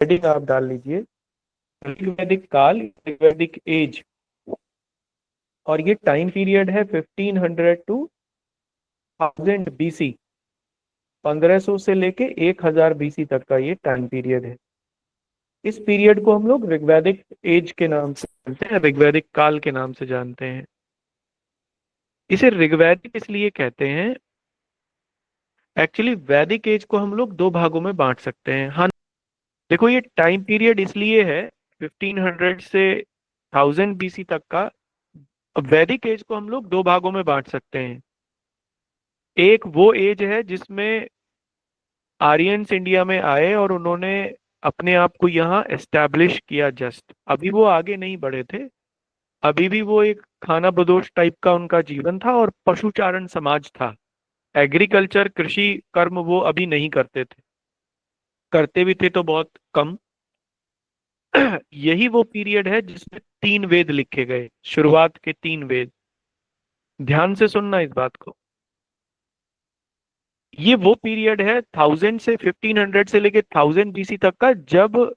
Heading आप डाल लीजिए, ऋग्वैदिक काल, ऋग्वैदिक एज। और ये टाइम पीरियड है 1500 टू 1000 BC, 1500 से लेके 1000 BC तक का ये टाइम पीरियड है। इस पीरियड को हम लोग ऋग्वैदिक एज के नाम से जानते हैं, ऋग्वैदिक काल के नाम से जानते हैं। इसे ऋग्वैदिक इसलिए कहते हैं, एक्चुअली वैदिक एज को हम लोग दो भागों में बांट सकते हैं। हाँ, देखो ये टाइम पीरियड इसलिए है 1500 से 1000 BC तक का। अब वैदिक एज को हम लोग दो भागों में बांट सकते हैं। एक वो एज है जिसमें आर्यंस इंडिया में आए और उन्होंने अपने आप को यहाँ एस्टैब्लिश किया। जस्ट अभी वो आगे नहीं बढ़े थे, अभी भी वो एक खाना बदोश टाइप का उनका जीवन था और पशुचारण समाज था। एग्रीकल्चर, कृषि कर्म वो अभी नहीं करते थे, करते भी थे तो बहुत कम। यही वो पीरियड है जिसमें तीन वेद लिखे गए, शुरुआत के तीन वेद। ध्यान से सुनना इस बात को। ये वो पीरियड है 1500 से लेके 1000 BC तक का, जब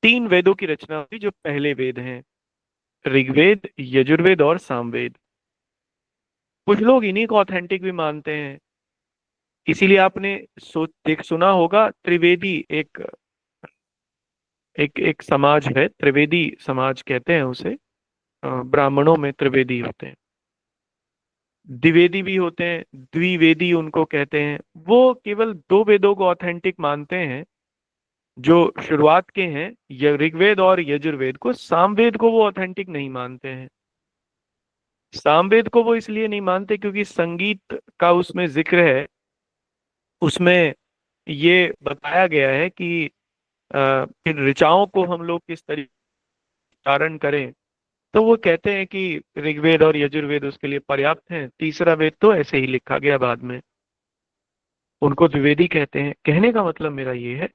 तीन वेदों की रचना हुई जो पहले वेद हैं, ऋग्वेद, यजुर्वेद और सामवेद। कुछ लोग इन्हीं को ऑथेंटिक भी मानते हैं। इसीलिए आपने सुना होगा त्रिवेदी, एक एक एक समाज है, त्रिवेदी समाज कहते हैं उसे। ब्राह्मणों में त्रिवेदी होते हैं, द्विवेदी भी होते हैं, द्विवेदी उनको कहते हैं। वो केवल दो वेदों को ऑथेंटिक मानते हैं जो शुरुआत के हैं, ऋग्वेद और यजुर्वेद को। सामवेद को वो ऑथेंटिक नहीं मानते हैं। सामवेद को वो इसलिए नहीं मानते क्योंकि संगीत का उसमें जिक्र है। उसमें ये बताया गया है कि इन ऋचाओं को हम लोग किस तरीके उच्चारण करें। तो वो कहते हैं कि ऋग्वेद और यजुर्वेद उसके लिए पर्याप्त हैं, तीसरा वेद तो ऐसे ही लिखा गया बाद में। उनको द्विवेदी कहते हैं। कहने का मतलब मेरा ये है,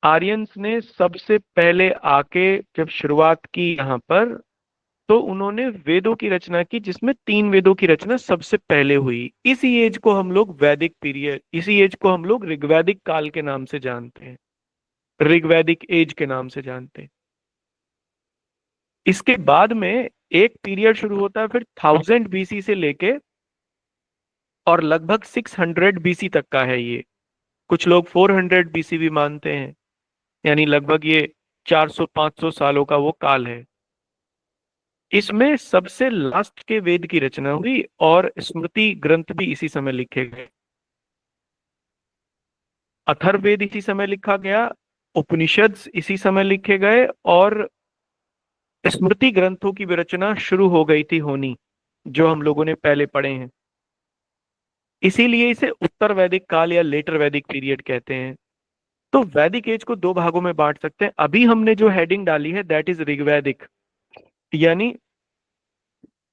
आर्यंस ने सबसे पहले आके जब शुरुआत की यहाँ पर, तो उन्होंने वेदों की रचना की जिसमें तीन वेदों की रचना सबसे पहले हुई। इसी एज को हम लोग वैदिक पीरियड, इसी एज को हम लोग ऋग्वैदिक काल के नाम से जानते हैं, ऋग्वैदिक एज के नाम से जानते हैं। इसके बाद में एक पीरियड शुरू होता है फिर 1000 BC से लेके, और लगभग 600 BC तक का है ये। कुछ लोग 400 BC भी मानते हैं, यानी लगभग ये 400-500 सालों का वो काल है। इसमें सबसे लास्ट के वेद की रचना हुई और स्मृति ग्रंथ भी इसी समय लिखे गए। अथर्ववेद इसी समय लिखा गया, उपनिषद इसी समय लिखे गए, और स्मृति ग्रंथों की विरचना शुरू हो गई थी होनी, जो हम लोगों ने पहले पढ़े हैं। इसीलिए इसे उत्तर वैदिक काल या लेटर वैदिक पीरियड कहते हैं। तो वैदिक एज को दो भागों में बांट सकते हैं। अभी हमने जो हेडिंग डाली है दैट इज ऋग्वैदिक, यानी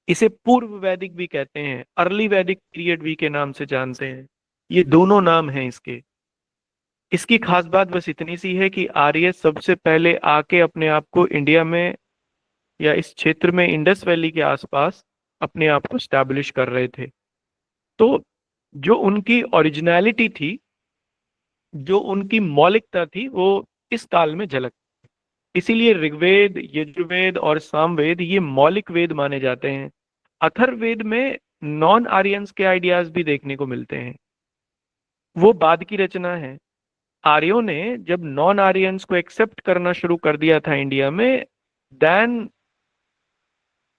इसे पूर्व वैदिक भी कहते हैं, अर्ली वैदिक पीरियड भी के नाम से जानते हैं। ये दोनों नाम हैं इसके। इसकी खास बात बस इतनी सी है कि आर्य सबसे पहले आके अपने आप को इंडिया में या इस क्षेत्र में इंडस वैली के आसपास अपने आप को स्टैब्लिश कर रहे थे। तो जो उनकी ओरिजिनलिटी थी, जो उनकी मौलिकता थी, वो इस काल में झलक। इसीलिए ऋग्वेद, यजुर्वेद और सामवेद ये मौलिक वेद माने जाते हैं। अथर्ववेद में नॉन आर्यंस के आइडियाज भी देखने को मिलते हैं, वो बाद की रचना है। आर्यों ने जब नॉन आर्यंस को एक्सेप्ट करना शुरू कर दिया था इंडिया में, then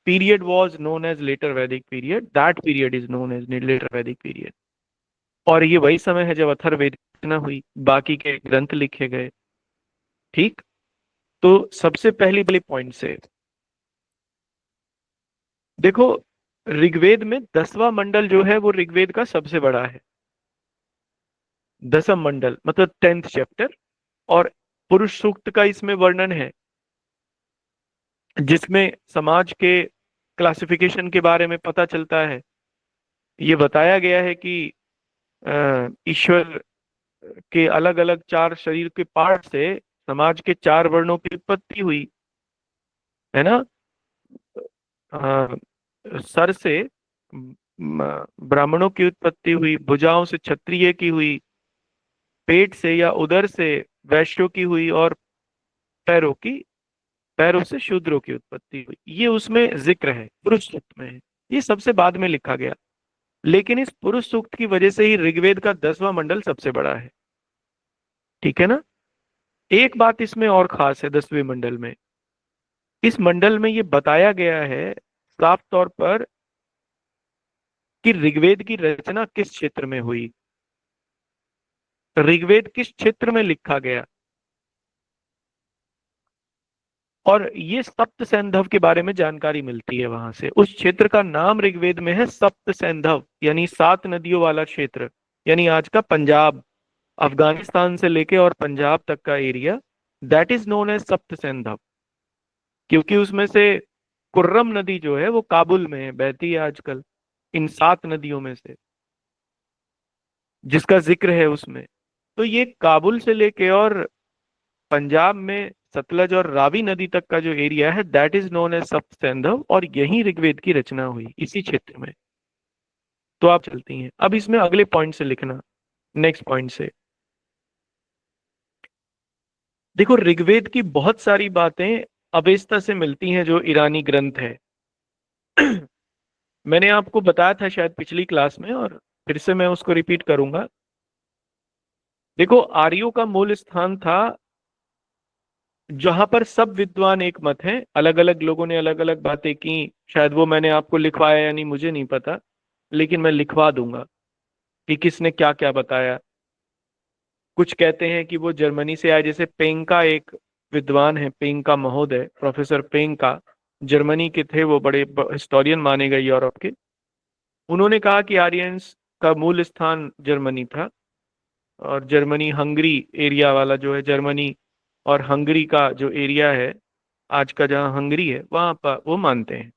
period was known as later Vedic period, that period is known as later Vedic period. और ये वही समय है जब अथर्ववेद की रचना हुई, बाकी के ग्रंथ लिखे गए। ठीक। तो सबसे पहली पहली पॉइंट से देखो, ऋग्वेद में 10वां मंडल जो है वो ऋग्वेद का सबसे बड़ा है। 10वां मंडल मतलब 10th चैप्टर। और पुरुष सूक्त का इसमें वर्णन है, जिसमें समाज के क्लासिफिकेशन के बारे में पता चलता है। ये बताया गया है कि ईश्वर के अलग अलग चार शरीर के पार्ट से समाज के चार वर्णों की उत्पत्ति हुई, है ना। अ, सर से ब्राह्मणों की उत्पत्ति हुई, भुजाओं से क्षत्रिय की हुई, पेट से या उदर से वैश्यों की हुई, और पैरों की पैरों से शूद्रों की उत्पत्ति हुई। ये उसमें जिक्र है, पुरुष सूक्त में है। ये सबसे बाद में लिखा गया, लेकिन इस पुरुष सूक्त की वजह से ही ऋग्वेद का 10वां मंडल सबसे बड़ा है। ठीक है ना। एक बात इसमें और खास है 10वें मंडल में, इस मंडल में ये बताया गया है साफ तौर पर कि ऋग्वेद की रचना किस क्षेत्र में हुई, ऋग्वेद किस क्षेत्र में लिखा गया। और ये सप्त सैंधव के बारे में जानकारी मिलती है वहां से। उस क्षेत्र का नाम ऋग्वेद में है सप्त सैंधव, यानी 7 नदियों वाला क्षेत्र, यानी आज का पंजाब, अफगानिस्तान से लेके और पंजाब तक का area, that is known as Sapta Saindhav. क्योंकि उसमें से कुर्रम नदी जो है वो काबुल में है, बहती है आजकल इन 7 नदियों में से, जिसका जिक्र है उसमें। तो ये काबुल से लेके और पंजाब में सतलज और रावी नदी तक का जो एरिया है, that is known as Sapta सैंधव, और यहीं ऋग्वेद की रचना हुई इसी क्षेत्र में। तो आप चलती हैं अब इसमें अगले पॉइंट से लिखना, नेक्स्ट पॉइंट से। देखो ऋग्वेद की बहुत सारी बातें अवेस्ता से मिलती हैं, जो ईरानी ग्रंथ है। मैंने आपको बताया था शायद पिछली क्लास में, और फिर से मैं उसको रिपीट करूंगा। देखो आर्यों का मूल स्थान था जहां पर सब विद्वान एक मत हैं, अलग अलग लोगों ने अलग अलग बातें की। शायद वो मैंने आपको लिखवाया या नहीं मुझे नहीं पता, लेकिन मैं लिखवा दूंगा कि किसने क्या क्या बताया। कुछ कहते हैं कि वो जर्मनी से आए, जैसे पेंका एक विद्वान है, पेंका महोदय, प्रोफेसर पेंका, जर्मनी के थे, वो बड़े हिस्टोरियन माने गए यूरोप के। उन्होंने कहा कि आर्यंस का मूल स्थान जर्मनी था, और जर्मनी हंगरी एरिया वाला जो है, जर्मनी और हंगरी का जो एरिया है आज का, जहाँ हंगरी है, वहां पर वो मानते हैं।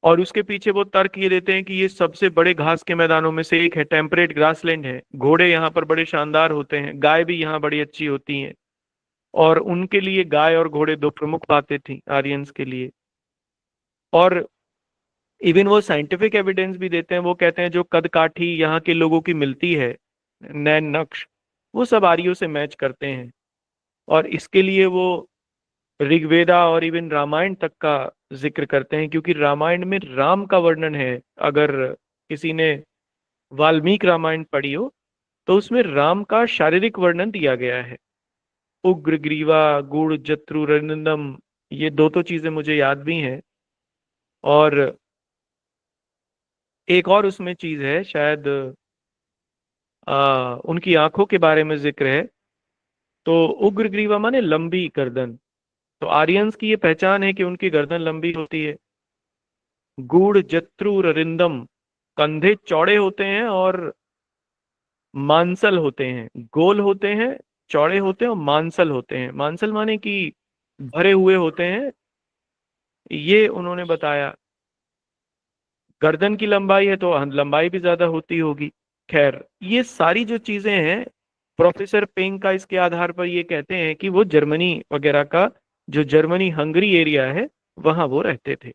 और उसके पीछे वो तर्क ये देते हैं कि ये सबसे बड़े घास के मैदानों में से एक है, टेम्परेट ग्रासलैंड है, घोड़े यहाँ पर बड़े शानदार होते हैं, गाय भी यहाँ बड़ी अच्छी होती हैं। और उनके लिए गाय और घोड़े दो प्रमुख बातें थी आर्यंस के लिए। और इवन वो साइंटिफिक एविडेंस भी देते हैं, वो कहते हैं जो कदकाठी यहाँ के लोगों की मिलती है, नैन नक्श, वो सब आर्यों से मैच करते हैं। और इसके लिए वो ऋग्वेदा और इवन रामायण तक का जिक्र करते हैं, क्योंकि रामायण में राम का वर्णन है। अगर किसी ने वाल्मीकि रामायण पढ़ी हो तो उसमें राम का शारीरिक वर्णन दिया गया है। उग्र ग्रीवा, गूढ़ जत्रु रनिंदम, ये दो तो चीजें मुझे याद भी हैं। और एक और उसमें चीज है शायद, उनकी आंखों के बारे में जिक्र है। तो उग्र ग्रीवा माने लंबी गर्दन, तो आर्यंस की ये पहचान है कि उनकी गर्दन लंबी होती है। गूढ़ जत्रु ररिंदम, कंधे चौड़े होते हैं और मांसल होते हैं, गोल होते हैं, चौड़े होते हैं और मांसल होते हैं। मांसल माने कि भरे हुए होते हैं, ये उन्होंने बताया। गर्दन की लंबाई है तो लंबाई भी ज्यादा होती होगी। खैर ये सारी जो चीजें हैं, प्रोफेसर पेंग का इसके आधार पर ये कहते हैं कि वो जर्मनी वगैरह का, जो जर्मनी हंगरी एरिया है, वहां वो रहते थे।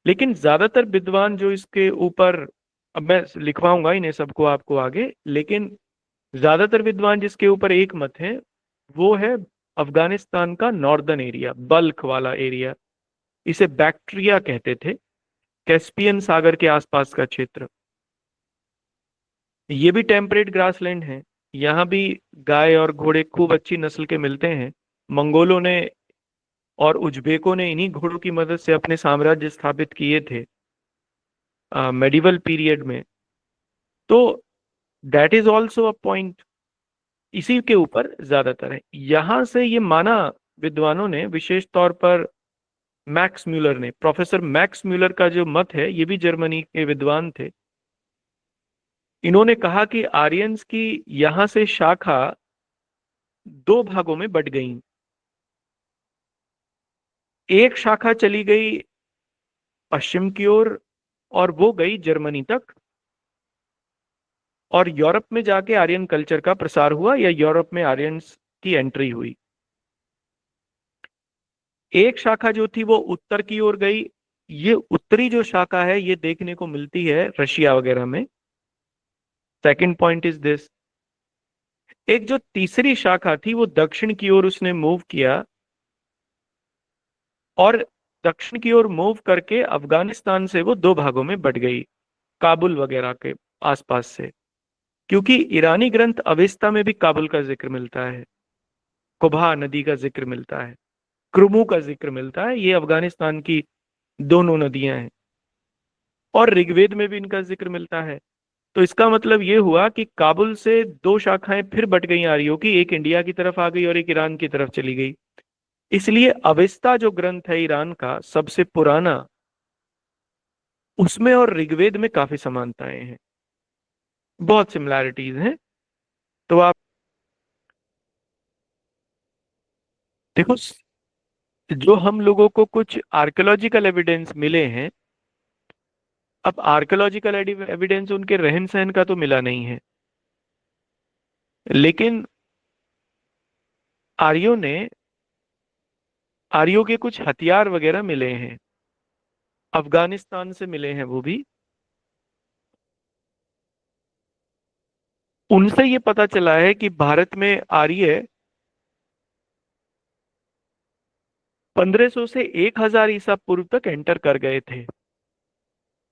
लेकिन ज्यादातर विद्वान जो इसके ऊपर, अब मैं लिखवाऊंगा इन्हें सबको आपको आगे, लेकिन ज्यादातर विद्वान जिसके ऊपर एक मत है वो है अफगानिस्तान का नॉर्दर्न एरिया, बल्ख वाला एरिया। इसे बैक्ट्रिया कहते थे, कैस्पियन सागर के आसपास का क्षेत्र। ये भी टेम्परेट ग्रासलैंड है, यहाँ भी गाय और घोड़े खूब अच्छी नस्ल के मिलते हैं। मंगोलों ने और उज्बेकों ने इन्हीं घोड़ों की मदद से अपने साम्राज्य स्थापित किए थे मेडिवल पीरियड में। तो that is also a point, इसी के ऊपर ज्यादातर है। यहां से ये माना विद्वानों ने, विशेष तौर पर मैक्स म्यूलर ने, प्रोफेसर मैक्स म्यूलर का जो मत है, ये भी जर्मनी के विद्वान थे। इन्होंने कहा कि आर्यंस की यहां से शाखा दो भागों में बट गई। एक शाखा चली गई पश्चिम की ओर, और वो गई जर्मनी तक, और यूरोप में जाके आर्यन कल्चर का प्रसार हुआ, या यूरोप में आर्यंस की एंट्री हुई। एक शाखा जो थी वो उत्तर की ओर गई। ये उत्तरी जो शाखा है ये देखने को मिलती है रशिया वगैरह में। सेकंड पॉइंट इज दिस, एक जो तीसरी शाखा थी वो दक्षिण की ओर उसने मूव किया, और दक्षिण की ओर मूव करके अफगानिस्तान से वो दो भागों में बट गई, काबुल वगैरह के आसपास से। क्योंकि ईरानी ग्रंथ अवेस्ता में भी काबुल का जिक्र मिलता है, कुबा नदी का जिक्र मिलता है, क्रुमू का जिक्र मिलता है, ये अफगानिस्तान की दोनों नदियां हैं। और ऋग्वेद में भी इनका जिक्र मिलता है। तो इसका मतलब ये हुआ कि काबुल से दो शाखाएं फिर बट गई आर्यों की, एक इंडिया की तरफ आ गई और एक ईरान की तरफ चली गई। इसलिए अवेस्ता जो ग्रंथ है ईरान का सबसे पुराना, उसमें और ऋग्वेद में काफी समानताएं हैं, बहुत सिमिलैरिटीज हैं। तो आप देखो, जो हम लोगों को कुछ आर्कियोलॉजिकल एविडेंस मिले हैं, अब आर्कियोलॉजिकल एविडेंस उनके रहन सहन का तो मिला नहीं है, लेकिन आर्यों ने, आर्यों के कुछ हथियार वगैरह मिले हैं, अफगानिस्तान से मिले हैं वो भी। उनसे ये पता चला है कि भारत में आर्य 1500 से 1000 ईसा पूर्व तक एंटर कर गए थे।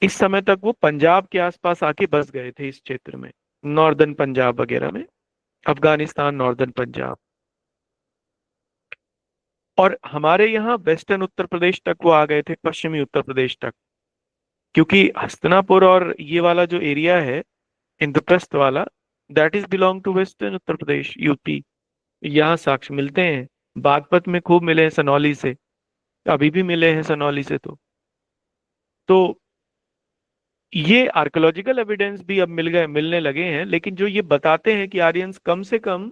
इस समय तक वो पंजाब के आसपास आके बस गए थे, इस क्षेत्र में, नॉर्दर्न पंजाब वगैरह में, अफगानिस्तान, नॉर्दर्न पंजाब। और हमारे यहाँ वेस्टर्न उत्तर प्रदेश तक वो आ गए थे, पश्चिमी उत्तर प्रदेश तक। क्योंकि हस्तिनापुर और ये वाला जो एरिया है, इंद्रप्रस्थ वाला, that is belong to western Uttar Pradesh, UP. यहाँ साक्ष्य मिलते हैं, बागपत में खूब मिले हैं सनौली से, अभी भी मिले हैं सनौली से। तो ये आर्कियोलॉजिकल एविडेंस भी अब मिलने लगे हैं, लेकिन जो ये बताते हैं कि आर्यंस कम से कम,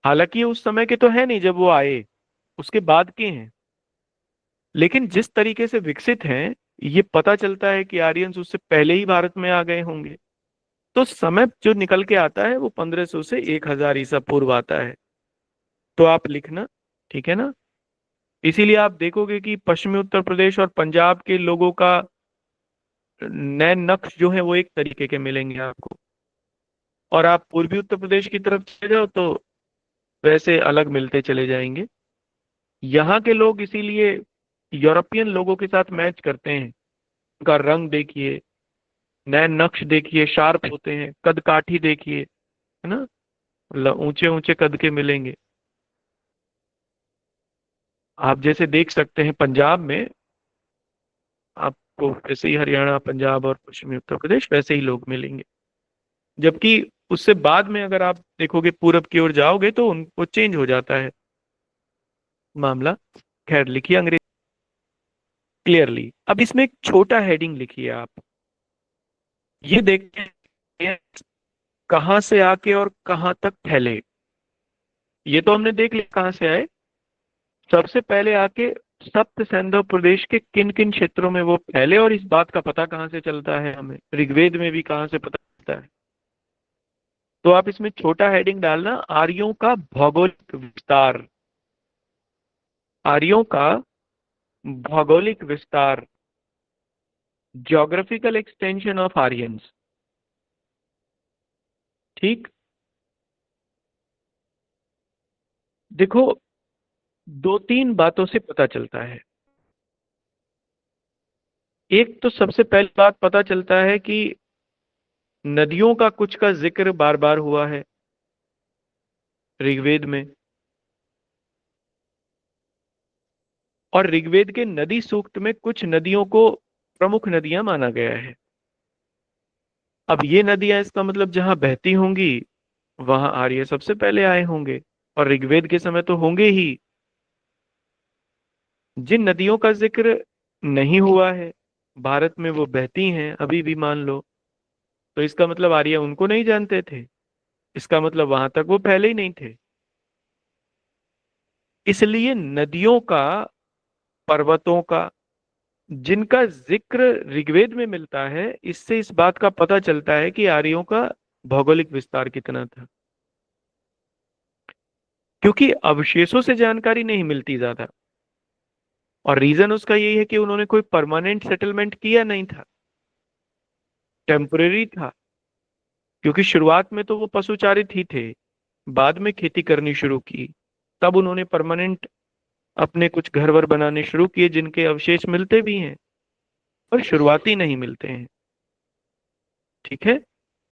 हालांकि ये उस समय के तो है नहीं जब वो आए, उसके बाद के हैं, लेकिन जिस तरीके से विकसित हैं, ये पता चलता है कि आर्यंस उससे पहले ही भारत में आ गए होंगे। तो समय जो निकल के आता है वो 1500 से 1000 ईसा पूर्व आता है। तो आप लिखना, ठीक है ना। इसीलिए आप देखोगे कि पश्चिमी उत्तर प्रदेश और पंजाब के लोगों का नैन नक्श जो है वो एक तरीके के मिलेंगे आपको, और आप पूर्वी उत्तर प्रदेश की तरफ चले जाओ तो वैसे अलग मिलते चले जाएंगे। यहाँ के लोग इसीलिए यूरोपियन लोगों के साथ मैच करते हैं। उनका रंग देखिए, नैन नक्श देखिए, शार्प होते हैं, कद काठी देखिए, है ना, मतलब ऊंचे ऊंचे कद के मिलेंगे। आप जैसे देख सकते हैं पंजाब में, आपको वैसे ही हरियाणा, पंजाब और पश्चिमी उत्तर प्रदेश वैसे ही लोग मिलेंगे। जबकि उससे बाद में अगर आप देखोगे पूरब की ओर जाओगे तो उनको चेंज हो जाता है मामला। खैर, लिखिए अंग्रेजी क्लियरली। अब इसमें एक छोटा हेडिंग लिखिए आप, ये देखते हैं कहाँ से आके और कहाँ तक फैले। ये तो हमने देख लिया कहाँ से आए, सबसे पहले आके सप्त सैंधव प्रदेश के किन किन क्षेत्रों में वो फैले, और इस बात का पता कहाँ से चलता है हमें, ऋग्वेद में भी कहाँ से पता चलता है। तो आप इसमें छोटा हेडिंग डालना, आर्यों का भौगोलिक विस्तार, आर्यों का भौगोलिक विस्तार, ज्योग्राफिकल एक्सटेंशन ऑफ आर्यंस। ठीक। देखो, दो तीन बातों से पता चलता है। एक तो सबसे पहली बात पता चलता है कि नदियों का कुछ का जिक्र बार बार हुआ है ऋग्वेद में, और ऋग्वेद के नदी सूक्त में कुछ नदियों को प्रमुख नदियां माना गया है। अब ये नदियां, इसका मतलब जहां बहती होंगी वहां आर्य सबसे पहले आए होंगे, और ऋग्वेद के समय तो होंगे ही। जिन नदियों का जिक्र नहीं हुआ है भारत में, वो बहती हैं अभी भी मान लो, तो इसका मतलब आर्य उनको नहीं जानते थे, इसका मतलब वहां तक वो पहले ही नहीं थे। इसलिए नदियों का, पर्वतों का, जिनका जिक्र ऋग्वेद में मिलता है, इससे इस बात का पता चलता है कि आर्यों का भौगोलिक विस्तार कितना था। क्योंकि अवशेषों से जानकारी नहीं मिलती ज्यादा, और रीजन उसका यही है कि उन्होंने कोई परमानेंट सेटलमेंट किया नहीं था, टेम्परेरी था। क्योंकि शुरुआत में तो वो पशुचारित ही थे, बाद में खेती करनी शुरू की, तब उन्होंने परमानेंट अपने कुछ घर वर बनाने शुरू किए जिनके अवशेष मिलते भी हैं, पर शुरुआती नहीं मिलते हैं। ठीक है।